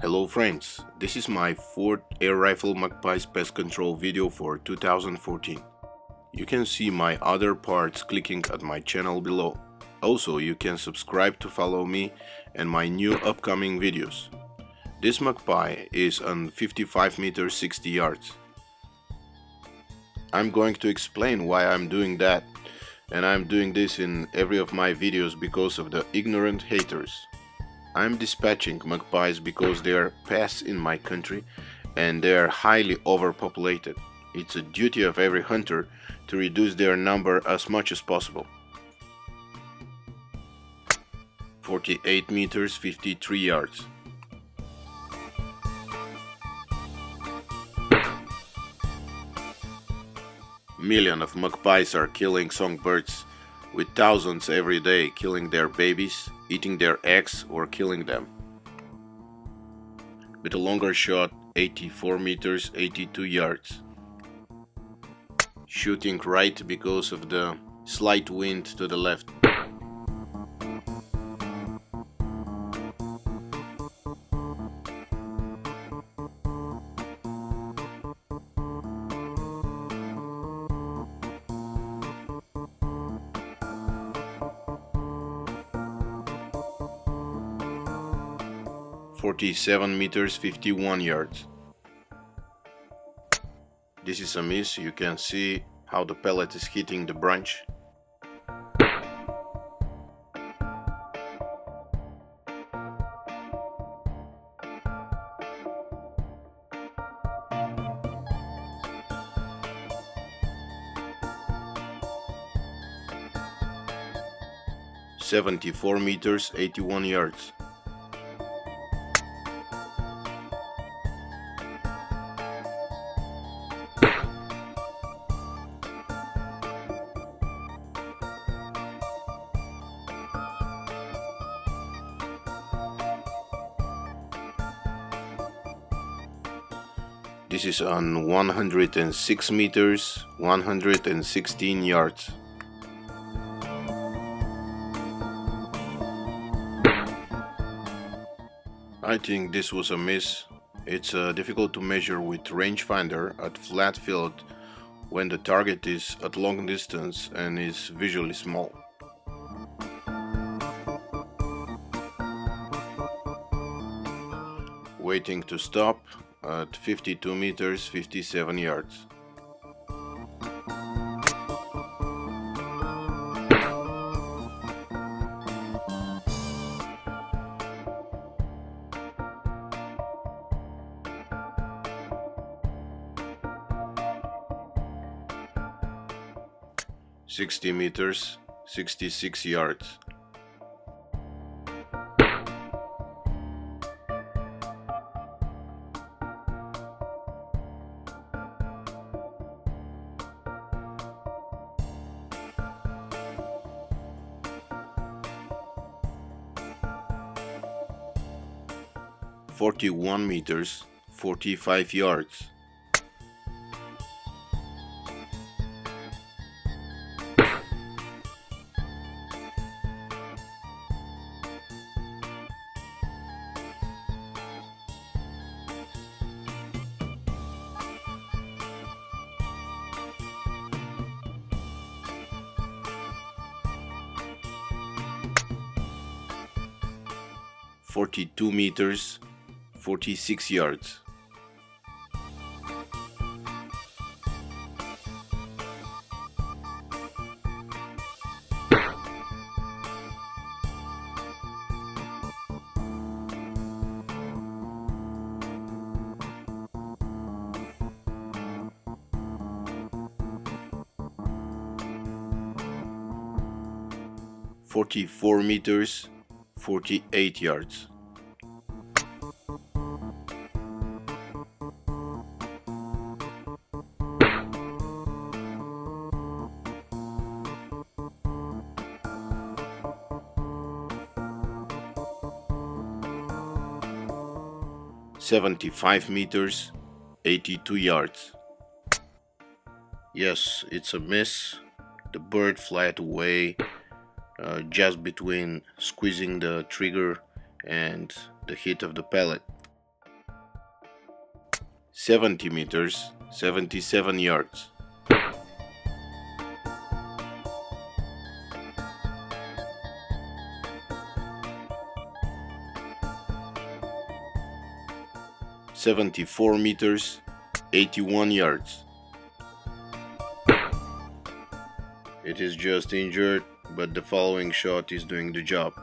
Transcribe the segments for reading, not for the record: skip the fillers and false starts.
Hello friends, this is my fourth air rifle Magpie's pest control video for 2014. You can see my other parts clicking at my channel below. Also, you can subscribe to follow me and my new upcoming videos. This Magpie is on 55 meters 60 yards. I'm going to explain why I'm doing that, and I'm doing this in every of my videos because of the ignorant haters. I'm dispatching magpies because they are pests in my country and they are highly overpopulated. It's a duty of every hunter to reduce their number as much as possible. 48 meters 53 yards. Millions of magpies are killing songbirds, with thousands every day killing their babies, eating their eggs or killing them. With a longer shot, 84 meters 82 yards. Shooting right because of the slight wind to the left. .47 meters 51 yards. This is a miss. You can see how the pellet is hitting the branch. .74 meters 81 yards. This is on 106 meters, 116 yards. I think this was a miss. It's difficult to measure with rangefinder at flat field when the target is at long distance and is visually small. Waiting to stop at 52 meters 57 yards. .60 meters 66 yards. .41 meters 45 yards. .42 meters 46 yards. .44 meters 48 yards. .75 meters 82 yards. Yes, it's a miss. The bird flied away just between squeezing the trigger and the hit of the pellet. 70 meters, 77 yards. 74 meters, 81 yards. It is just injured, but the following shot is doing the job.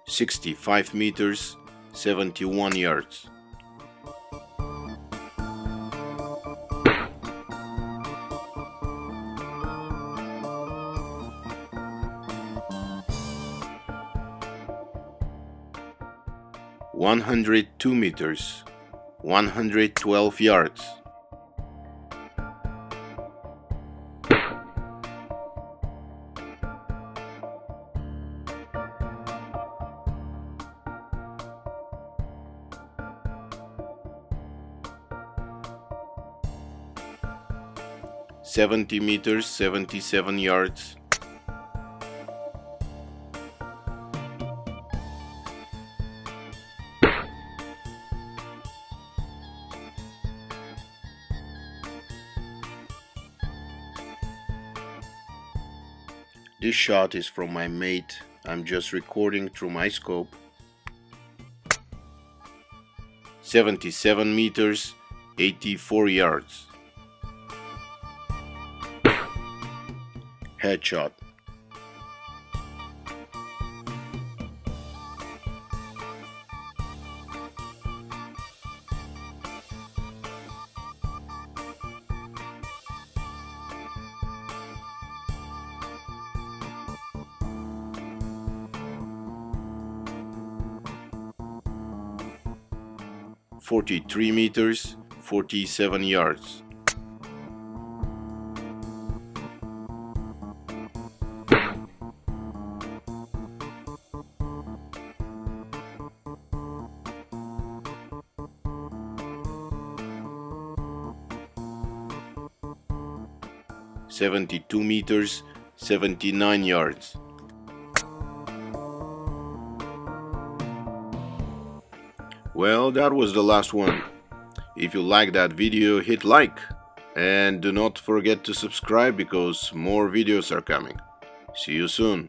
"65 meters, 71 yards. "102 meters, 112 yards. "70 meters, 77 yards. This shot is from my mate. I'm just recording through my scope. 77 meters, 84 yards. Headshot. "43 meters, 47 yards. "72 meters, 79 yards. Well, that was the last one. If you like that video, hit like. And do not forget to subscribe because more videos are coming. See you soon.